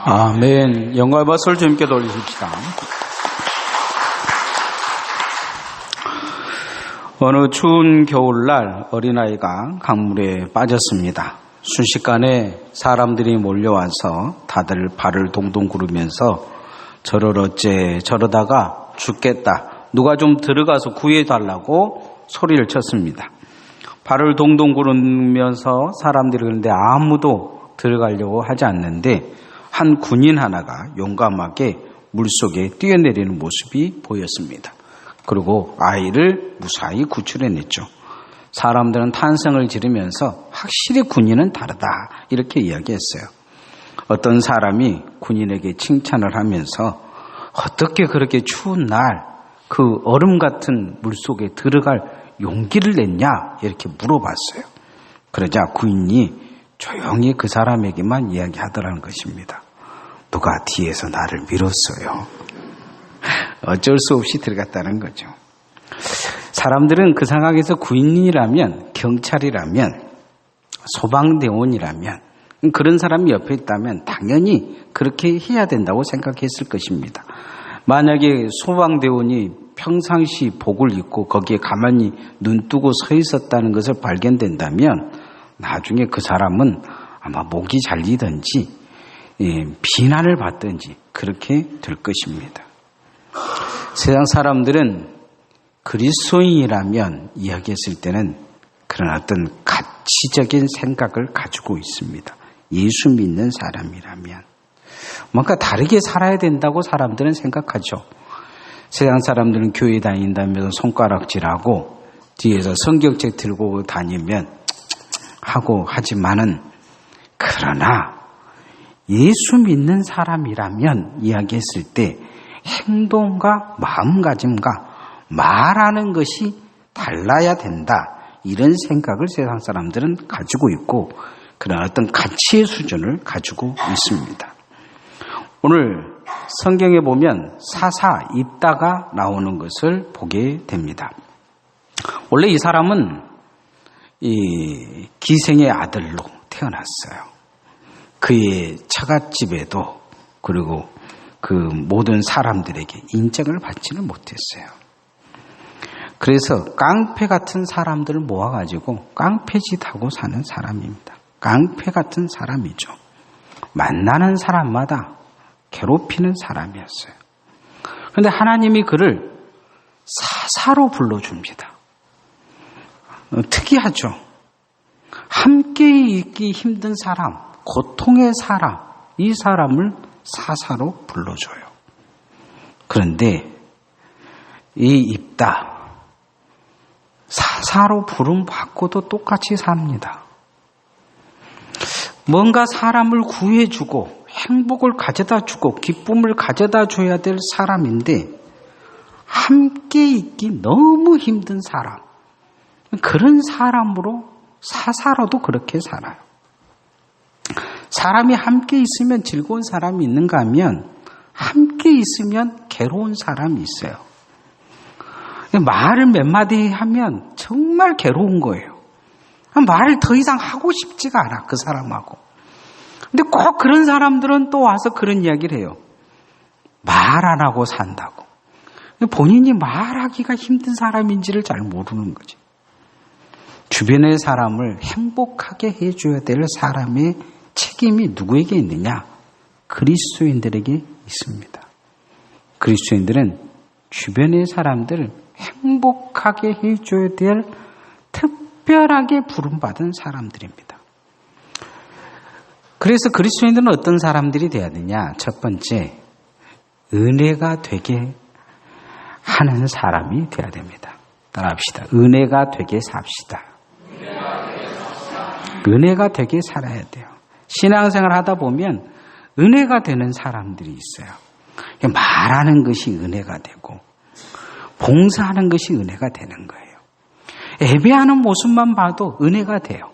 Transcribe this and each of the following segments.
아멘. 영광의 박수를 주님께 돌리십시다. 어느 추운 겨울날 어린아이가 강물에 빠졌습니다. 순식간에 사람들이 몰려와서 다들 발을 동동 구르면서 저를 어째 저러다가 죽겠다. 누가 좀 들어가서 구해달라고 소리를 쳤습니다. 발을 동동 구르면서 사람들이 그런데 아무도 들어가려고 하지 않는데 한 군인 하나가 용감하게 물속에 뛰어내리는 모습이 보였습니다. 그리고 아이를 무사히 구출해냈죠. 사람들은 탄성을 지르면서 확실히 군인은 다르다 이렇게 이야기했어요. 어떤 사람이 군인에게 칭찬을 하면서 어떻게 그렇게 추운 날 그 얼음 같은 물속에 들어갈 용기를 냈냐 이렇게 물어봤어요. 그러자 군인이 조용히 그 사람에게만 이야기하더라는 것입니다. 누가 뒤에서 나를 밀었어요. 어쩔 수 없이 들어갔다는 거죠. 사람들은 그 상황에서 군인이라면, 경찰이라면, 소방대원이라면, 그런 사람이 옆에 있다면 당연히 그렇게 해야 된다고 생각했을 것입니다. 만약에 소방대원이 평상시 복을 입고 거기에 가만히 눈 뜨고 서 있었다는 것을 발견된다면 나중에 그 사람은 아마 목이 잘리든지 비난을 받든지 그렇게 될 것입니다. 세상 사람들은 그리스도인이라면 이야기했을 때는 그런 어떤 가치적인 생각을 가지고 있습니다. 예수 믿는 사람이라면 뭔가 다르게 살아야 된다고 사람들은 생각하죠. 세상 사람들은 교회 다닌다면서 손가락질하고 뒤에서 성경책 들고 다니면 하고 하지만은 그러나 예수 믿는 사람이라면 이야기했을 때 행동과 마음가짐과 말하는 것이 달라야 된다. 이런 생각을 세상 사람들은 가지고 있고 그런 어떤 가치의 수준을 가지고 있습니다. 오늘 성경에 보면 사사 입다가 나오는 것을 보게 됩니다. 원래 이 사람은 이 기생의 아들로 태어났어요. 그의 처갓집에도 그리고 그 모든 사람들에게 인정을 받지는 못했어요. 그래서 깡패 같은 사람들을 모아가지고 깡패짓하고 사는 사람입니다. 깡패 같은 사람이죠. 만나는 사람마다 괴롭히는 사람이었어요. 그런데 하나님이 그를 사사로 불러줍니다. 특이하죠. 함께 있기 힘든 사람, 고통의 사람, 이 사람을 사사로 불러줘요. 그런데 이 입다, 사사로 부름 받고도 똑같이 삽니다. 뭔가 사람을 구해주고 행복을 가져다 주고 기쁨을 가져다 줘야 될 사람인데 함께 있기 너무 힘든 사람, 그런 사람으로 사사로도 그렇게 살아요. 사람이 함께 있으면 즐거운 사람이 있는가 하면 함께 있으면 괴로운 사람이 있어요. 말을 몇 마디 하면 정말 괴로운 거예요. 말을 더 이상 하고 싶지가 않아, 그 사람하고. 근데 꼭 그런 사람들은 또 와서 그런 이야기를 해요. 말 안 하고 산다고. 본인이 말하기가 힘든 사람인지를 잘 모르는 거지. 주변의 사람을 행복하게 해줘야 될 사람의 책임이 누구에게 있느냐? 그리스도인들에게 있습니다. 그리스도인들은 주변의 사람들을 행복하게 해줘야 될 특별하게 부름받은 사람들입니다. 그래서 그리스도인들은 어떤 사람들이 되어야 되냐? 첫 번째, 은혜가 되게 하는 사람이 되어야 됩니다. 따라합시다. 은혜가 되게 삽시다. 은혜가 되게 살아야 돼요. 신앙생활 하다 보면 은혜가 되는 사람들이 있어요. 말하는 것이 은혜가 되고 봉사하는 것이 은혜가 되는 거예요. 예배하는 모습만 봐도 은혜가 돼요.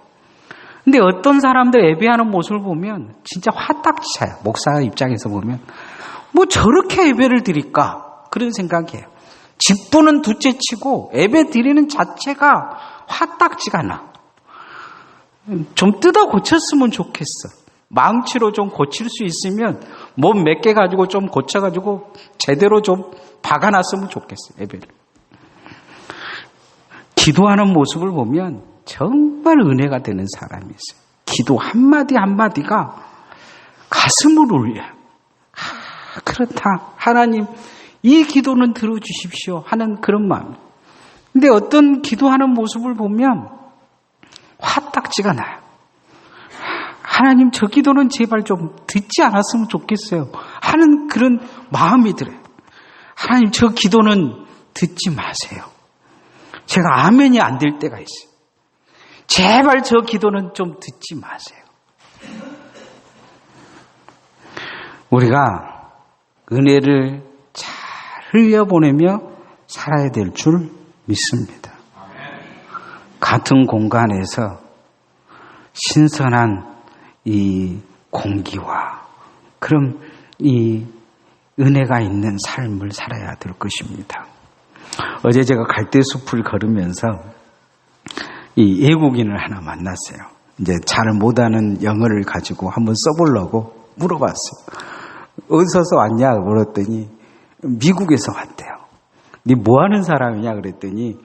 근데 어떤 사람들 예배하는 모습을 보면 진짜 화딱지차요. 목사 입장에서 보면 뭐 저렇게 예배를 드릴까? 그런 생각이에요. 직분은 둘째치고 예배 드리는 자체가 화딱지가 나. 좀 뜯어 고쳤으면 좋겠어. 망치로 좀 고칠 수 있으면 몸 몇 개 가지고 좀 고쳐가지고 제대로 좀 박아놨으면 좋겠어요. 예배를. 기도하는 모습을 보면 정말 은혜가 되는 사람이 있어요. 기도 한마디 한마디가 가슴을 울려요. 그렇다. 하나님, 이 기도는 들어주십시오 하는 그런 마음. 근데 어떤 기도하는 모습을 보면 화딱지가 나요. 하나님, 저 기도는 제발 좀 듣지 않았으면 좋겠어요 하는 그런 마음이 들어요. 하나님, 저 기도는 듣지 마세요. 제가 아멘이 안 될 때가 있어요. 제발 저 기도는 좀 듣지 마세요. 우리가 은혜를 잘 흘려보내며 살아야 될 줄 믿습니다. 같은 공간에서 신선한 이 공기와 그럼 이 은혜가 있는 삶을 살아야 될 것입니다. 어제 제가 갈대숲을 걸으면서 이 외국인을 하나 만났어요. 이제 잘 못하는 영어를 가지고 한번 써보려고 물어봤어요. 어디서 왔냐 물었더니 미국에서 왔대요. 네 뭐 하는 사람이냐 그랬더니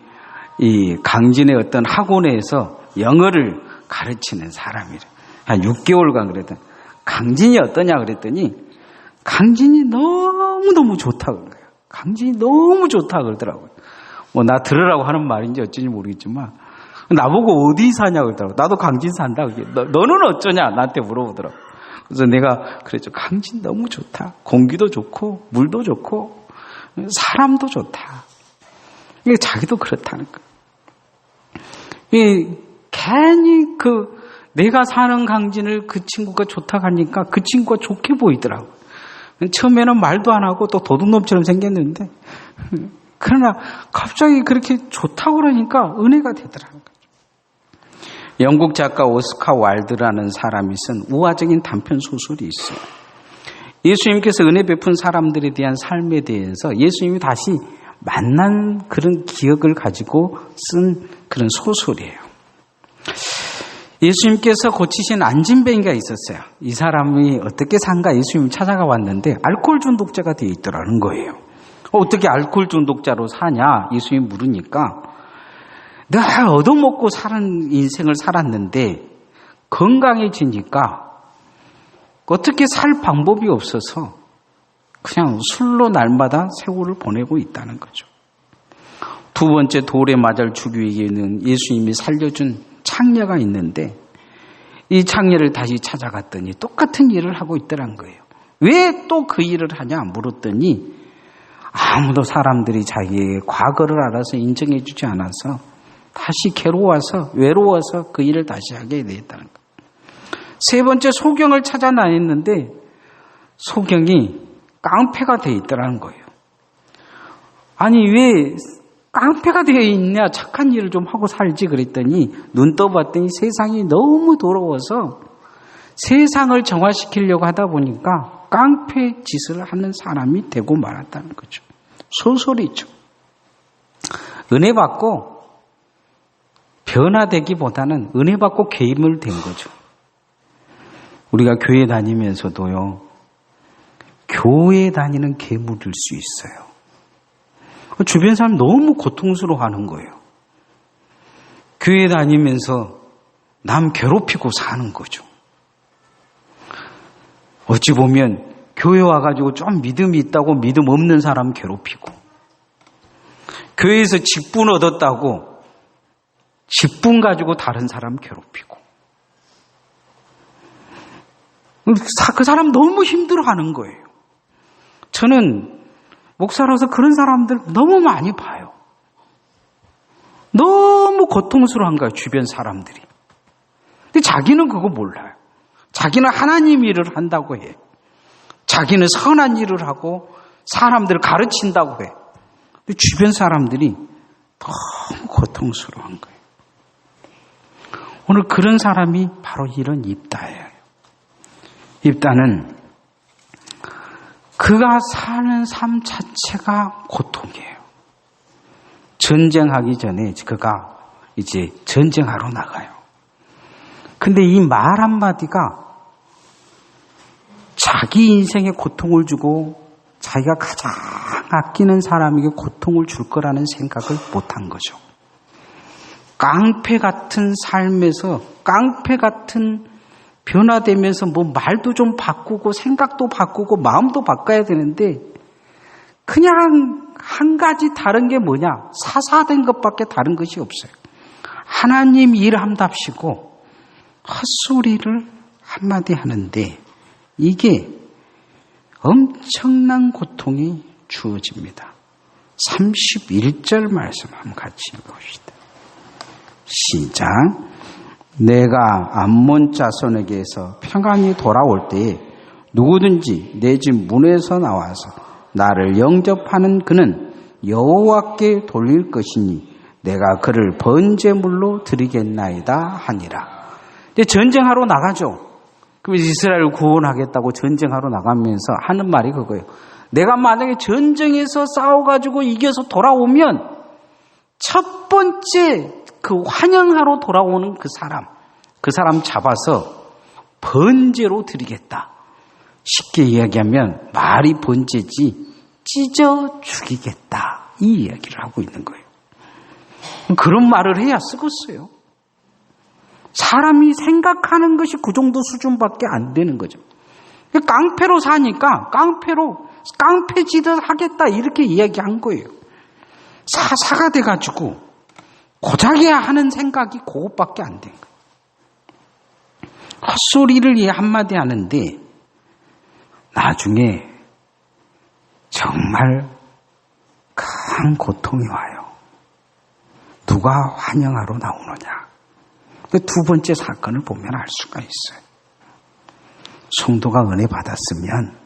이 강진의 어떤 학원에서 영어를 가르치는 사람이래. 한 6개월간 그랬더니 강진이 어떠냐 그랬더니 강진이 너무너무 좋다 그런 거예요. 강진이 너무 좋다 그러더라고요. 뭐 나 들으라고 하는 말인지 어쩐지 모르겠지만 나보고 어디 사냐 그러더라고요. 나도 강진 산다. 너는 어쩌냐 나한테 물어보더라고요. 그래서 내가 그랬죠. 강진 너무 좋다. 공기도 좋고 물도 좋고 사람도 좋다. 이게 자기도 그렇다는 거예요. 괜히 내가 사는 강진을 그 친구가 좋다고 하니까 그 친구가 좋게 보이더라고요. 처음에는 말도 안 하고 또 도둑놈처럼 생겼는데 그러나 갑자기 그렇게 좋다고 그러니까 은혜가 되더라고요. 영국 작가 오스카 와일드라는 사람이 쓴 우화적인 단편 소설이 있어요. 예수님께서 은혜 베푼 사람들에 대한 삶에 대해서 예수님이 다시 만난 그런 기억을 가지고 쓴 그런 소설이에요. 예수님께서 고치신 안진뱅이가 있었어요. 이 사람이 어떻게 산가 예수님이 찾아가 왔는데 알코올 중독자가 되어 있더라는 거예요. 어떻게 알코올 중독자로 사냐 예수님이 물으니까 내가 얻어먹고 사는 인생을 살았는데 건강해지니까 어떻게 살 방법이 없어서 그냥 술로 날마다 세월을 보내고 있다는 거죠. 두 번째 돌에 맞을 주기에는 예수님이 살려준 창녀가 있는데 이 창녀를 다시 찾아갔더니 똑같은 일을 하고 있더란 거예요. 왜 또 그 일을 하냐 물었더니 아무도 사람들이 자기의 과거를 알아서 인정해 주지 않아서 다시 괴로워서 외로워서 그 일을 다시 하게 되었다는 거예요. 세 번째 소경을 찾아 다녔는데 소경이 깡패가 되어 있더라는 거예요. 아니 왜 깡패가 되어 있냐 착한 일을 좀 하고 살지 그랬더니 눈 떠봤더니 세상이 너무 더러워서 세상을 정화시키려고 하다 보니까 깡패 짓을 하는 사람이 되고 말았다는 거죠. 소설이죠. 은혜 받고 변화되기보다는 은혜 받고 괴물된 거죠. 우리가 교회 다니면서도요. 교회 다니는 괴물일 수 있어요. 주변 사람 너무 고통스러워하는 거예요. 교회 다니면서 남 괴롭히고 사는 거죠. 어찌 보면 교회 와가지고 좀 믿음이 있다고 믿음 없는 사람 괴롭히고 교회에서 직분 얻었다고 직분 가지고 다른 사람 괴롭히고 그 사람 너무 힘들어하는 거예요. 저는 목사로서 그런 사람들 너무 많이 봐요. 너무 고통스러워한 거예요. 주변 사람들이. 근데 자기는 그거 몰라요. 자기는 하나님 일을 한다고 해. 자기는 선한 일을 하고 사람들을 가르친다고 해. 근데 주변 사람들이 너무 고통스러워한 거예요. 오늘 그런 사람이 바로 이런 입다예요. 입다는 그가 사는 삶 자체가 고통이에요. 전쟁하기 전에 그가 이제 전쟁하러 나가요. 근데 이 말 한마디가 자기 인생에 고통을 주고 자기가 가장 아끼는 사람에게 고통을 줄 거라는 생각을 못한 거죠. 깡패 같은 삶에서 깡패 같은 변화되면서 뭐 말도 좀 바꾸고 생각도 바꾸고 마음도 바꿔야 되는데 그냥 한 가지 다른 게 뭐냐? 사사된 것밖에 다른 것이 없어요. 하나님 일함답시고 헛소리를 한마디 하는데 이게 엄청난 고통이 주어집니다. 31절 말씀 한번 같이 읽어봅시다. 시작. 내가 암몬 자손에게서 평안히 돌아올 때에 누구든지 내 집 문에서 나와서 나를 영접하는 그는 여호와께 돌릴 것이니 내가 그를 번제물로 드리겠나이다 하니라. 근데 전쟁하러 나가죠. 그럼 이스라엘을 구원하겠다고 전쟁하러 나가면서 하는 말이 그거예요. 내가 만약에 전쟁에서 싸워가지고 이겨서 돌아오면 첫 번째 그 환영하러 돌아오는 그 사람 잡아서 번제로 드리겠다. 쉽게 이야기하면 말이 번제지 찢어 죽이겠다. 이 이야기를 하고 있는 거예요. 그런 말을 해야 쓰겠어요. 사람이 생각하는 것이 그 정도 수준밖에 안 되는 거죠. 깡패로 사니까 깡패짓을 하겠다 이렇게 이야기한 거예요. 사사가 돼가지고 고작해야 하는 생각이 그것밖에 안 된 거예요. 헛소리를 한마디 하는데 나중에 정말 큰 고통이 와요. 누가 환영하러 나오느냐. 두 번째 사건을 보면 알 수가 있어요. 성도가 은혜 받았으면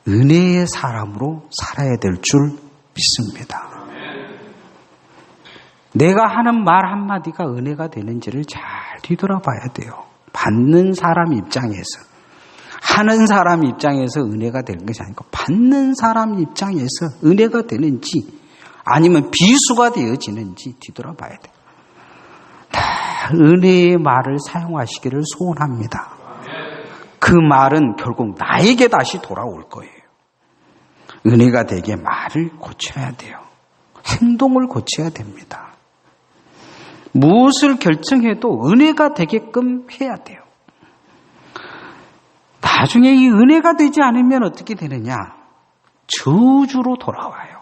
은혜의 사람으로 살아야 될 줄 믿습니다. 내가 하는 말 한마디가 은혜가 되는지를 잘 뒤돌아봐야 돼요. 받는 사람 입장에서. 하는 사람 입장에서 은혜가 되는 것이 아니고 받는 사람 입장에서 은혜가 되는지 아니면 비수가 되어지는지 뒤돌아봐야 돼요. 다 은혜의 말을 사용하시기를 소원합니다. 그 말은 결국 나에게 다시 돌아올 거예요. 은혜가 되게 말을 고쳐야 돼요. 행동을 고쳐야 됩니다. 무엇을 결정해도 은혜가 되게끔 해야 돼요. 나중에 이 은혜가 되지 않으면 어떻게 되느냐? 저주로 돌아와요.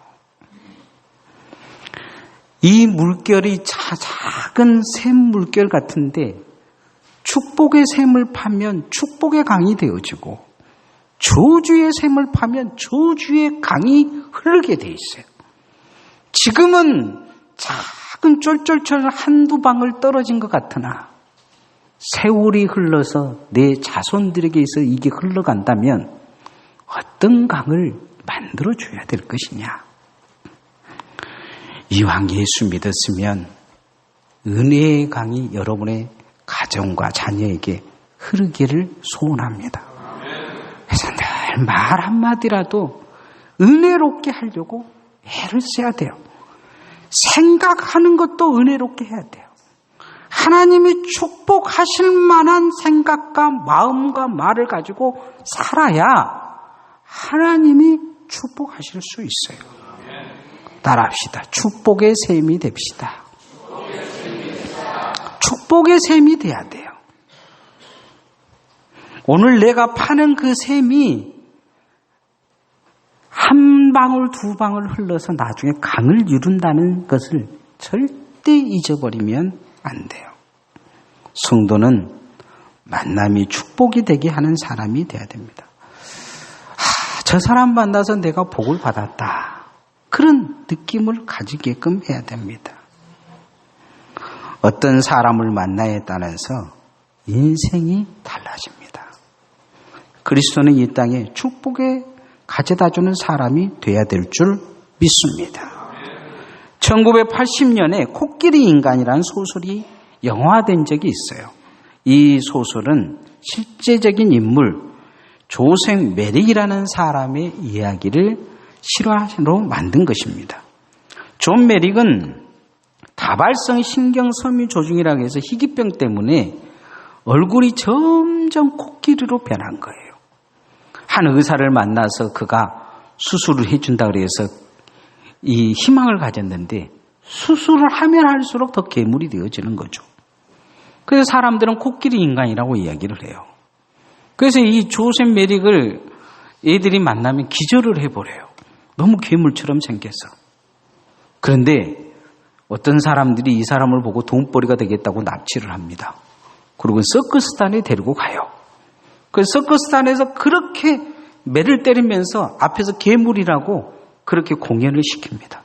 이 물결이 작은 샘 물결 같은데 축복의 샘을 파면 축복의 강이 되어지고 저주의 샘을 파면 저주의 강이 흐르게 돼 있어요. 지금은 작은 쫄쫄쫄 한두 방울 떨어진 것 같으나 세월이 흘러서 내 자손들에게서 이게 흘러간다면 어떤 강을 만들어줘야 될 것이냐. 이왕 예수 믿었으면 은혜의 강이 여러분의 가정과 자녀에게 흐르기를 소원합니다. 그래서 늘 말 한마디라도 은혜롭게 하려고 애를 써야 돼요. 생각하는 것도 은혜롭게 해야 돼요. 하나님이 축복하실 만한 생각과 마음과 말을 가지고 살아야 하나님이 축복하실 수 있어요. 따라합시다. 축복의 셈이 됩시다. 축복의 셈이 돼야 돼요. 오늘 내가 파는 그 셈이 한 방울 두 방울 흘러서 나중에 강을 이룬다는 것을 절대 잊어버리면 안 돼요. 성도는 만남이 축복이 되게 하는 사람이 돼야 됩니다. 저 사람 만나서 내가 복을 받았다. 그런 느낌을 가지게끔 해야 됩니다. 어떤 사람을 만나에 따라서 인생이 달라집니다. 그리스도는 이 땅에 축복에 가져다주는 사람이 돼야 될 줄 믿습니다. 1980년에 코끼리 인간이라는 소설이 영화된 적이 있어요. 이 소설은 실제적인 인물 조셉 메릭이라는 사람의 이야기를 실화로 만든 것입니다. 존 메릭은 다발성 신경섬유 조증이라고 해서 희귀병 때문에 얼굴이 점점 코끼리로 변한 거예요. 한 의사를 만나서 그가 수술을 해준다 그래서 이 희망을 가졌는데 수술을 하면 할수록 더 괴물이 되어지는 거죠. 그래서 사람들은 코끼리 인간이라고 이야기를 해요. 그래서 이 조셉 메릭을 애들이 만나면 기절을 해버려요. 너무 괴물처럼 생겨서. 그런데 어떤 사람들이 이 사람을 보고 돈벌이가 되겠다고 납치를 합니다. 그리고 서커스단에 데리고 가요. 그 서커스단에서 그렇게 매를 때리면서 앞에서 괴물이라고 그렇게 공연을 시킵니다.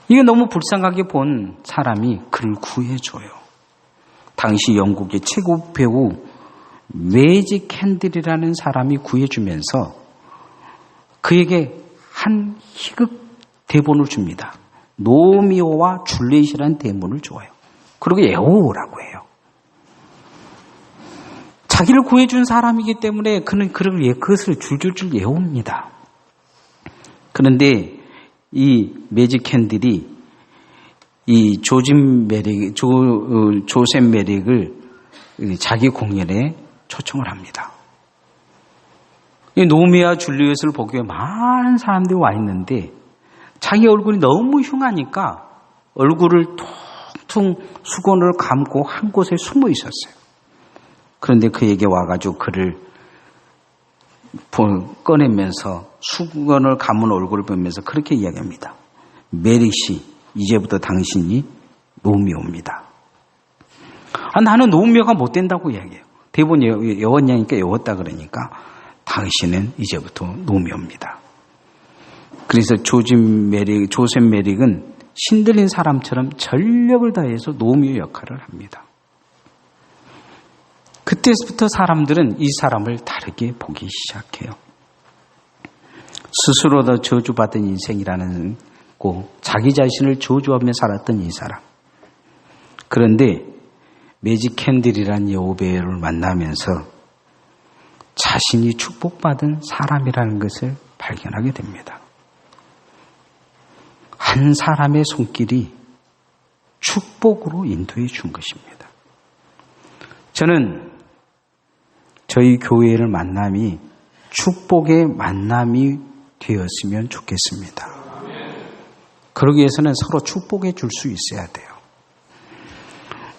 이게 너무 불쌍하게 본 사람이 그를 구해줘요. 당시 영국의 최고 배우 매직 캔들이라는 사람이 구해주면서 그에게 한 희극 대본을 줍니다. 노미오와 줄리엣이라는 대본을 줘요. 그리고 외우라고 해요. 자기를 구해준 사람이기 때문에 그는 그것을 줄줄줄 외웁니다. 그런데 이 매직 캔들이 이 조셉 메릭을 자기 공연에 초청을 합니다. 이 노미와 줄리엣을 보기 위해 많은 사람들이 와 있는데 자기 얼굴이 너무 흉하니까 얼굴을 퉁퉁 수건을 감고 한 곳에 숨어 있었어요. 그런데 그에게 와가지고 그를 꺼내면서 수건을 감은 얼굴을 보면서 그렇게 이야기합니다. 메릭 씨, 이제부터 당신이 노미오입니다. 나는 노미오가 못 된다고 이야기해요. 대본 외웠냐니까 외웠다 그러니까 당신은 이제부터 노미오입니다. 그래서 조셉 메릭은 신들린 사람처럼 전력을 다해서 노미오 역할을 합니다. 그때부터 사람들은 이 사람을 다르게 보기 시작해요. 스스로도 저주받은 인생이라는 자기 자신을 저주하며 살았던 이 사람. 그런데 매직 캔들이라는 여배우를 만나면서 자신이 축복받은 사람이라는 것을 발견하게 됩니다. 한 사람의 손길이 축복으로 인도해 준 것입니다. 저는 저희 교회를 만남이 축복의 만남이 되었으면 좋겠습니다. 그러기 위해서는 서로 축복해 줄 수 있어야 돼요.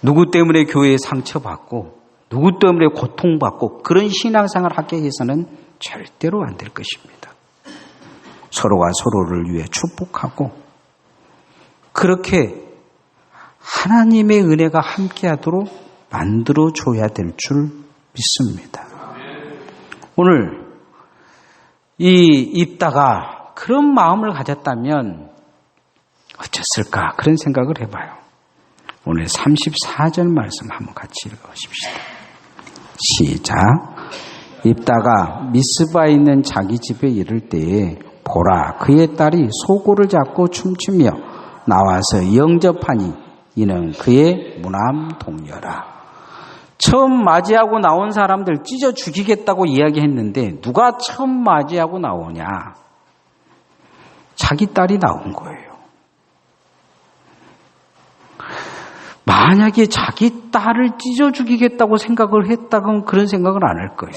누구 때문에 교회에 상처받고 누구 때문에 고통받고 그런 신앙생활을 하게 해서는 절대로 안 될 것입니다. 서로가 서로를 위해 축복하고 그렇게 하나님의 은혜가 함께하도록 만들어줘야 될 줄 믿습니다. 오늘 입다가 그런 마음을 가졌다면 어쩌을까 그런 생각을 해봐요. 오늘 34절 말씀 한번 같이 읽어보십시다. 시작. 입다가 미스바에 있는 자기 집에 이를 때에 보라 그의 딸이 소고를 잡고 춤추며 나와서 영접하니 이는 그의 무남 동료라. 처음 맞이하고 나온 사람들 찢어 죽이겠다고 이야기했는데 누가 처음 맞이하고 나오냐? 자기 딸이 나온 거예요. 만약에 자기 딸을 찢어 죽이겠다고 생각을 했다면 그런 생각을 안 할 거예요.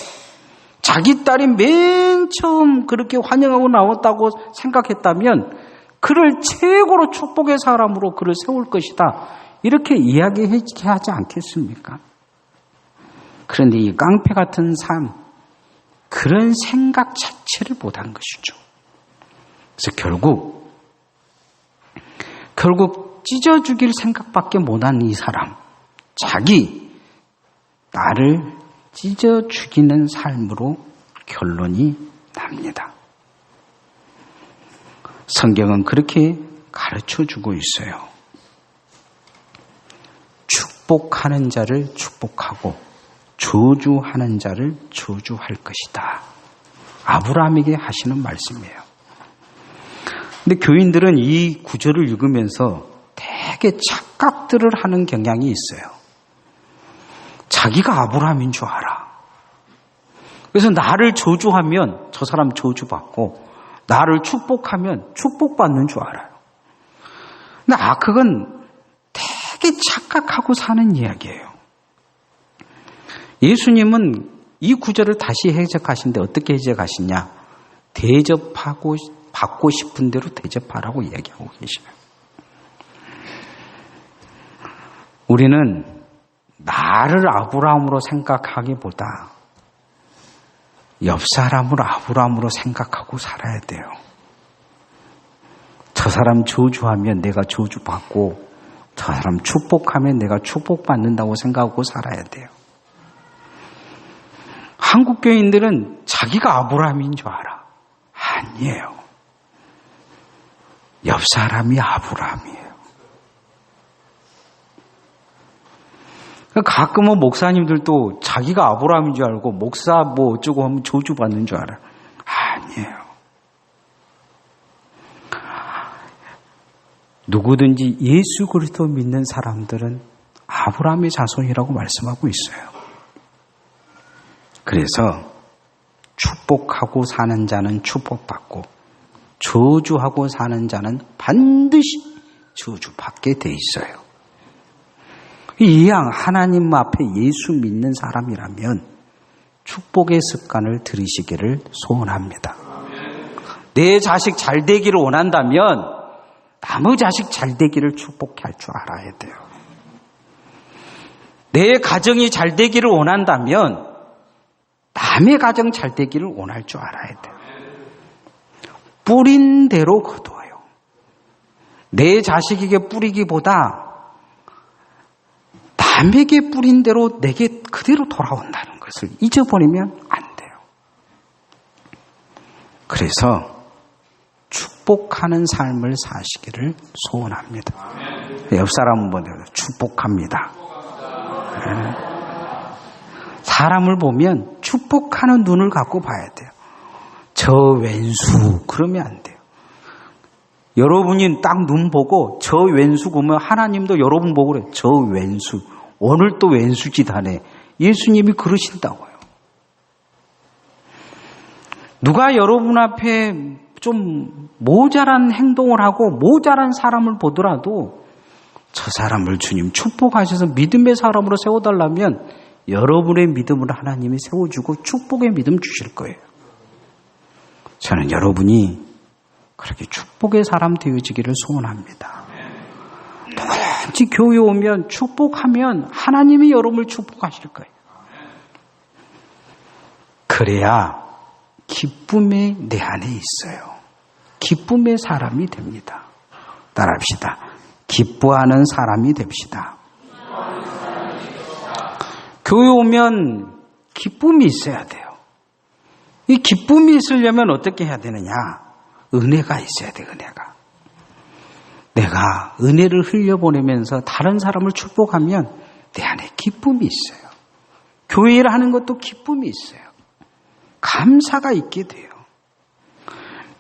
자기 딸이 맨 처음 그렇게 환영하고 나왔다고 생각했다면 그를 최고로 축복의 사람으로 그를 세울 것이다. 이렇게 이야기하지 않겠습니까? 그런데 이 깡패 같은 삶, 그런 생각 자체를 못한 것이죠. 그래서 결국 찢어 죽일 생각밖에 못한 이 사람, 자기 나를 찢어 죽이는 삶으로 결론이 납니다. 성경은 그렇게 가르쳐주고 있어요. 축복하는 자를 축복하고 저주하는 자를 저주할 것이다. 아브라함에게 하시는 말씀이에요. 근데 교인들은 이 구절을 읽으면서 되게 착각들을 하는 경향이 있어요. 자기가 아브라함인 줄 알아. 그래서 나를 저주하면 저 사람 저주받고 나를 축복하면 축복받는 줄 알아요. 근데 그건 되게 착각하고 사는 이야기예요. 예수님은 이 구절을 다시 해석하시는데 어떻게 해석하시냐? 받고 싶은 대로 대접하라고 이야기하고 계셔요. 우리는 나를 아브라함으로 생각하기보다 옆 사람을 아브라함으로 생각하고 살아야 돼요. 저 사람 저주하면 내가 저주받고 저 사람 축복하면 내가 축복받는다고 생각하고 살아야 돼요. 한국 교인들은 자기가 아브라함인 줄 알아. 아니에요. 옆 사람이 아브라함이에요. 가끔은 목사님들도 자기가 아브라함인 줄 알고 목사 뭐 어쩌고 하면 저주받는 줄 알아. 아니에요. 누구든지 예수 그리스도 믿는 사람들은 아브라함의 자손이라고 말씀하고 있어요. 그래서 축복하고 사는 자는 축복받고 저주하고 사는 자는 반드시 저주받게 돼 있어요. 이왕 하나님 앞에 예수 믿는 사람이라면 축복의 습관을 들이시기를 소원합니다. 내 자식 잘 되기를 원한다면 남의 자식 잘 되기를 축복할 줄 알아야 돼요. 내 가정이 잘 되기를 원한다면 남의 가정 잘 되기를 원할 줄 알아야 돼요. 뿌린 대로 거두어요. 내 자식에게 뿌리기보다 남에게 뿌린 대로 내게 그대로 돌아온다는 것을 잊어버리면 안 돼요. 그래서 축복하는 삶을 사시기를 소원합니다. 옆 사람은 뭐냐면 축복합니다. 사람을 보면 축복하는 눈을 갖고 봐야 돼요. 저 왼수 그러면 안 돼요. 여러분이 딱 눈 보고 저 왼수 보면 하나님도 여러분 보고 그래요. 저 왼수 오늘 또 왼수짓 하네. 예수님이 그러신다고요. 누가 여러분 앞에 좀 모자란 행동을 하고 모자란 사람을 보더라도 저 사람을 주님 축복하셔서 믿음의 사람으로 세워달라면 여러분의 믿음을 하나님이 세워주고 축복의 믿음 주실 거예요. 저는 여러분이 그렇게 축복의 사람 되어지기를 소원합니다. 누구든지 교회 오면 축복하면 하나님이 여러분을 축복하실 거예요. 그래야 기쁨이 내 안에 있어요. 기쁨의 사람이 됩니다. 따라합시다. 기뻐하는 사람이 됩시다. 교회 오면 기쁨이 있어야 돼요. 이 기쁨이 있으려면 어떻게 해야 되느냐? 은혜가 있어야 돼, 은혜가. 내가 은혜를 흘려보내면서 다른 사람을 축복하면 내 안에 기쁨이 있어요. 교회를 하는 것도 기쁨이 있어요. 감사가 있게 돼요.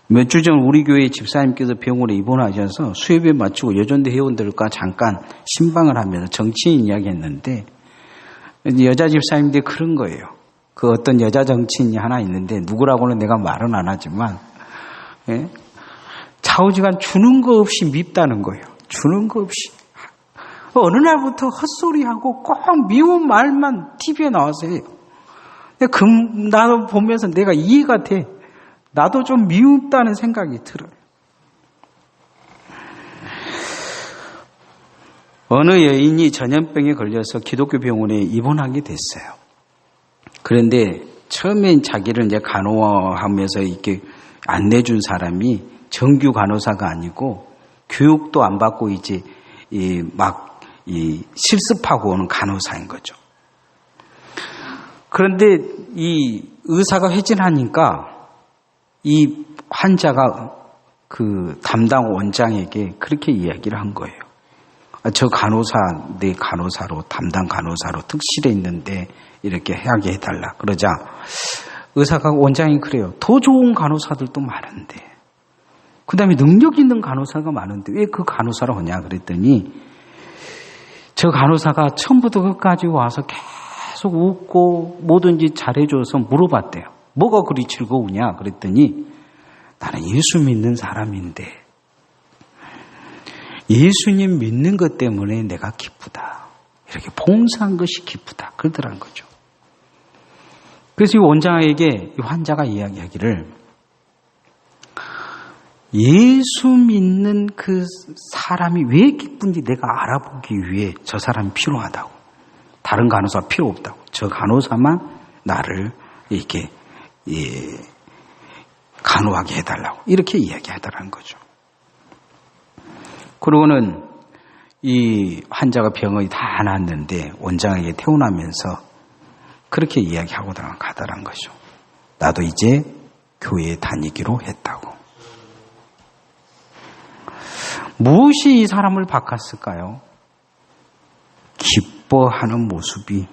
몇 주 전 우리 교회 집사님께서 병원에 입원하셔서 수협에 마치고 여전대 회원들과 잠깐 신방을 하면서 정치인 이야기했는데 여자 집사님들이 그런 거예요. 그 어떤 여자 정치인이 하나 있는데 누구라고는 내가 말은 안 하지만 좌우지간 주는 거 없이 밉다는 거예요. 주는 거 없이. 어느 날부터 헛소리하고 꼭 미운 말만 TV에 나와서 해요. 나도 보면서 내가 이해가 돼. 나도 좀 미웁다는 생각이 들어요. 어느 여인이 전염병에 걸려서 기독교 병원에 입원하게 됐어요. 그런데 처음엔 자기를 이제 간호하면서 이렇게 안내준 사람이 정규 간호사가 아니고 교육도 안 받고 이제 실습하고 오는 간호사인 거죠. 그런데 이 의사가 회진하니까 이 환자가 그 담당 원장에게 그렇게 이야기를 한 거예요. 저 간호사, 내 간호사로, 담당 간호사로 특실에 있는데 이렇게 하게 해달라. 그러자 의사가 원장이 그래요. 더 좋은 간호사들도 많은데. 그 다음에 능력 있는 간호사가 많은데 왜 그 간호사로 하냐 그랬더니 저 간호사가 처음부터 끝까지 와서 계속 웃고 뭐든지 잘해줘서 물어봤대요. 뭐가 그리 즐거우냐 그랬더니 나는 예수 믿는 사람인데 예수님 믿는 것 때문에 내가 기쁘다. 이렇게 봉사한 것이 기쁘다. 그러더라는 거죠. 그래서 이 원장에게 이 환자가 이야기하기를 예수 믿는 그 사람이 왜 기쁜지 내가 알아보기 위해 저 사람이 필요하다고. 다른 간호사가 필요 없다고. 저 간호사만 나를 이렇게 간호하게 해달라고. 이렇게 이야기하더라는 거죠. 그러고는 이 환자가 병이 다 났는데 원장에게 퇴원하면서 그렇게 이야기하고 가더란 거죠. 나도 이제 교회에 다니기로 했다고. 무엇이 이 사람을 바꿨을까요? 기뻐하는 모습이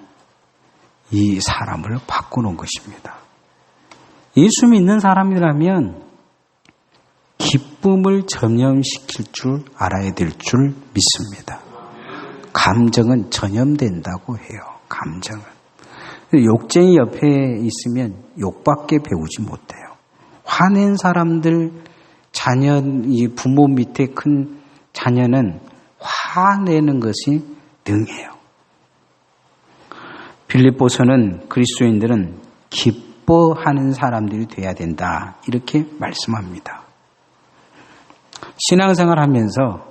이 사람을 바꾸는 것입니다. 예수 믿는 사람이라면 기쁨을 전염시킬 줄 알아야 될 줄 믿습니다. 감정은 전염된다고 해요. 감정은. 욕쟁이 옆에 있으면 욕밖에 배우지 못해요. 화낸 사람들 이 부모 밑에 큰 자녀는 화내는 것이 능해요. 빌립보서는 그리스도인들은 기뻐하는 사람들이 돼야 된다. 이렇게 말씀합니다. 신앙생활하면서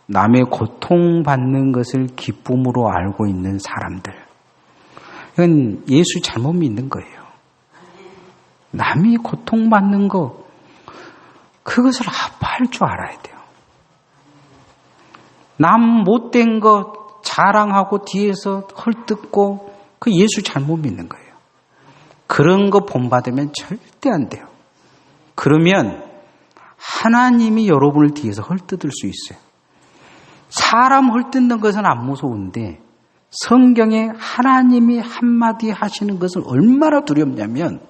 남의 고통받는 것을 기쁨으로 알고 있는 사람들. 이건 예수 잘못 믿는 거예요. 남이 고통받는 거, 그것을 아파할 줄 알아야 돼요. 남 못된 거 자랑하고 뒤에서 헐뜯고 그 예수 잘못 믿는 거예요. 그런 거 본받으면 절대 안 돼요. 그러면 하나님이 여러분을 뒤에서 헐뜯을 수 있어요. 사람 헐뜯는 것은 안 무서운데 성경에 하나님이 한마디 하시는 것은 얼마나 두렵냐면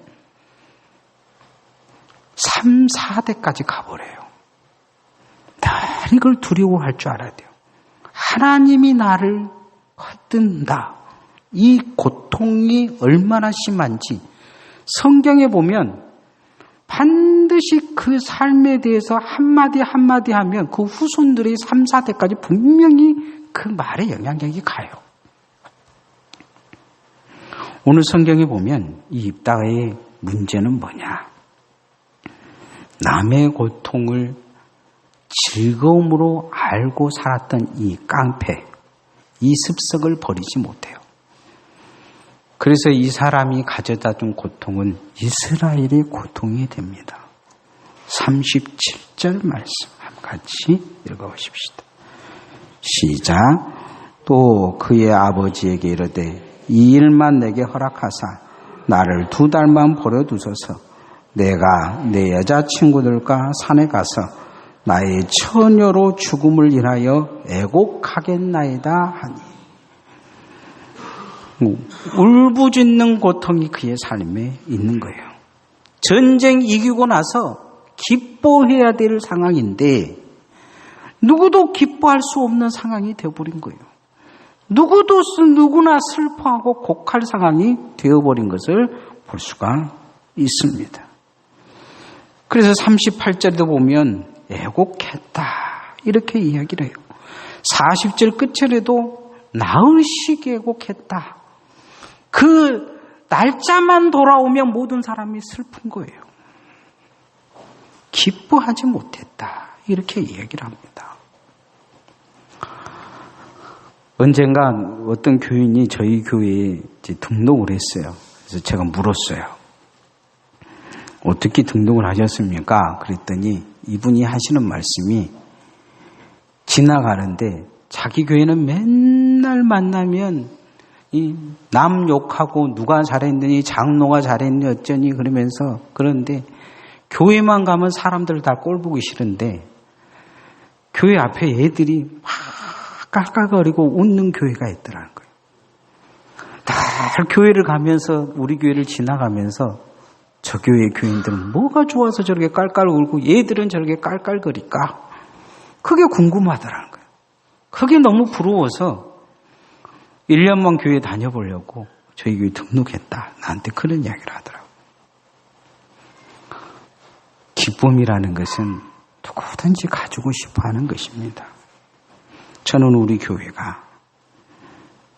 3, 4대까지 가버려요. 다 이걸 두려워할 줄 알아야 돼요. 하나님이 나를 헐뜯는다. 이 고통이 얼마나 심한지 성경에 보면 반드시 그 삶에 대해서 한마디 한마디 하면 그 후손들의 3, 4대까지 분명히 그 말에 영향력이 가요. 오늘 성경에 보면 이 입다의 문제는 뭐냐? 남의 고통을 즐거움으로 알고 살았던 이 깡패, 이 습성을 버리지 못해요. 그래서 이 사람이 가져다 준 고통은 이스라엘의 고통이 됩니다. 37절 말씀 같이 읽어보십시다. 시작. 또 그의 아버지에게 이르되 이 일만 내게 허락하사 나를 2달만 버려두소서. 내가 내 여자친구들과 산에 가서 나의 처녀로 죽음을 인하여 애곡하겠나이다 하니. 울부짖는 고통이 그의 삶에 있는 거예요. 전쟁 이기고 나서 기뻐해야 될 상황인데 누구도 기뻐할 수 없는 상황이 되어버린 거예요. 누구나 슬퍼하고 곡할 상황이 되어버린 것을 볼 수가 있습니다. 그래서 38절에도 보면 애곡했다 이렇게 이야기를 해요. 40절 끝절에도 나흘씩 애곡했다. 그 날짜만 돌아오면 모든 사람이 슬픈 거예요. 기뻐하지 못했다 이렇게 이야기를 합니다. 언젠가 어떤 교인이 저희 교회에 등록을 했어요. 그래서 제가 물었어요. 어떻게 등록을 하셨습니까? 그랬더니 이분이 하시는 말씀이 지나가는데 자기 교회는 맨날 만나면 남 욕하고 누가 잘했느니 장로가 잘했니 어쩌니 그러면서 그런데 교회만 가면 사람들 다 꼴 보기 싫은데 교회 앞에 애들이 막 깔깔거리고 웃는 교회가 있더라는 거예요. 다 교회를 가면서 우리 교회를 지나가면서 저 교회 교인들은 뭐가 좋아서 저렇게 깔깔 울고 얘들은 저렇게 깔깔거릴까? 그게 궁금하더라는 거예요. 그게 너무 부러워서 1년만 교회 다녀보려고 저희 교회 등록했다. 나한테 그런 이야기를 하더라고요. 기쁨이라는 것은 누구든지 가지고 싶어 하는 것입니다. 저는 우리 교회가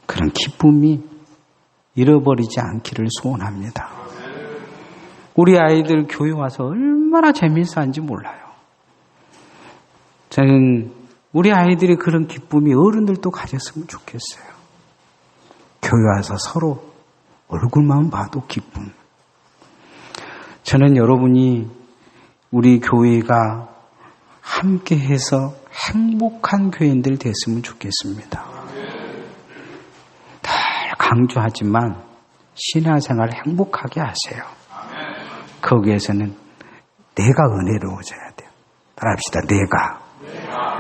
그런 기쁨이 잃어버리지 않기를 소원합니다. 우리 아이들 교회 와서 얼마나 재미있어 하는지 몰라요. 저는 우리 아이들이 그런 기쁨이 어른들도 가졌으면 좋겠어요. 교회 와서 서로 얼굴만 봐도 기쁨. 저는 여러분이 우리 교회가 함께해서 행복한 교인들 됐으면 좋겠습니다. 늘 강조하지만 신앙생활 행복하게 하세요. 거기에서는 내가 은혜로워져야 돼요. 따라합시다. 내가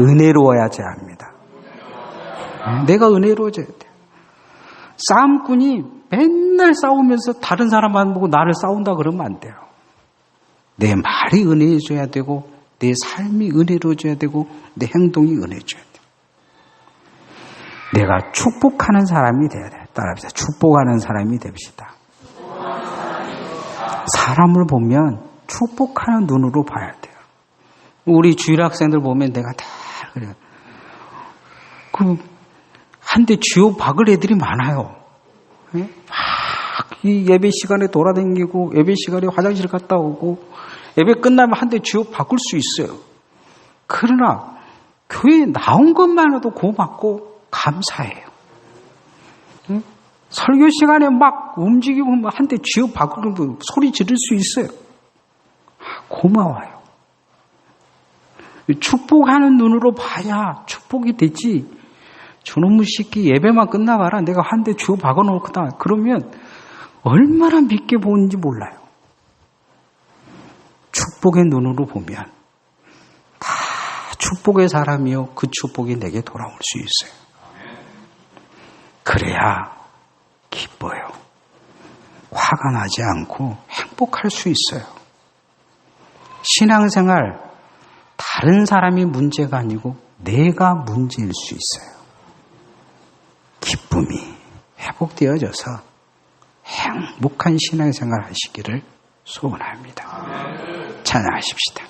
은혜로워야지 합니다. 내가 은혜로워져야 돼요. 싸움꾼이 맨날 싸우면서 다른 사람만 보고 나를 싸운다 그러면 안 돼요. 내 말이 은혜해줘야 되고 내 삶이 은혜로워져야 되고 내 행동이 은혜줘야 돼요. 내가 축복하는 사람이 돼야 돼요. 따라합시다. 축복하는 사람이 됩시다. 사람을 보면 축복하는 눈으로 봐야 돼요. 우리 주일학생들 보면 내가 다 그래요. 한데 쥐어 박을 애들이 많아요. 막 이 예배 시간에 돌아다니고 예배 시간에 화장실 갔다 오고 예배 끝나면 한 대 쥐어 바꿀 수 있어요. 그러나 교회에 나온 것만으로도 고맙고 감사해요. 응? 설교 시간에 막 움직이고 한 대 쥐어 바꾸고 소리 지를 수 있어요. 고마워요. 축복하는 눈으로 봐야 축복이 되지. 저놈의 새끼 예배만 끝나봐라. 내가 한 대 쥐어 박아놓을 거다. 그러면 얼마나 믿게 보는지 몰라요. 축복의 눈으로 보면 다 축복의 사람이요. 그 축복이 내게 돌아올 수 있어요. 그래야 기뻐요. 화가 나지 않고 행복할 수 있어요. 신앙생활 다른 사람이 문제가 아니고 내가 문제일 수 있어요. 기쁨이 회복되어져서 행복한 신앙생활 하시기를 소원합니다. 찬양하십시다.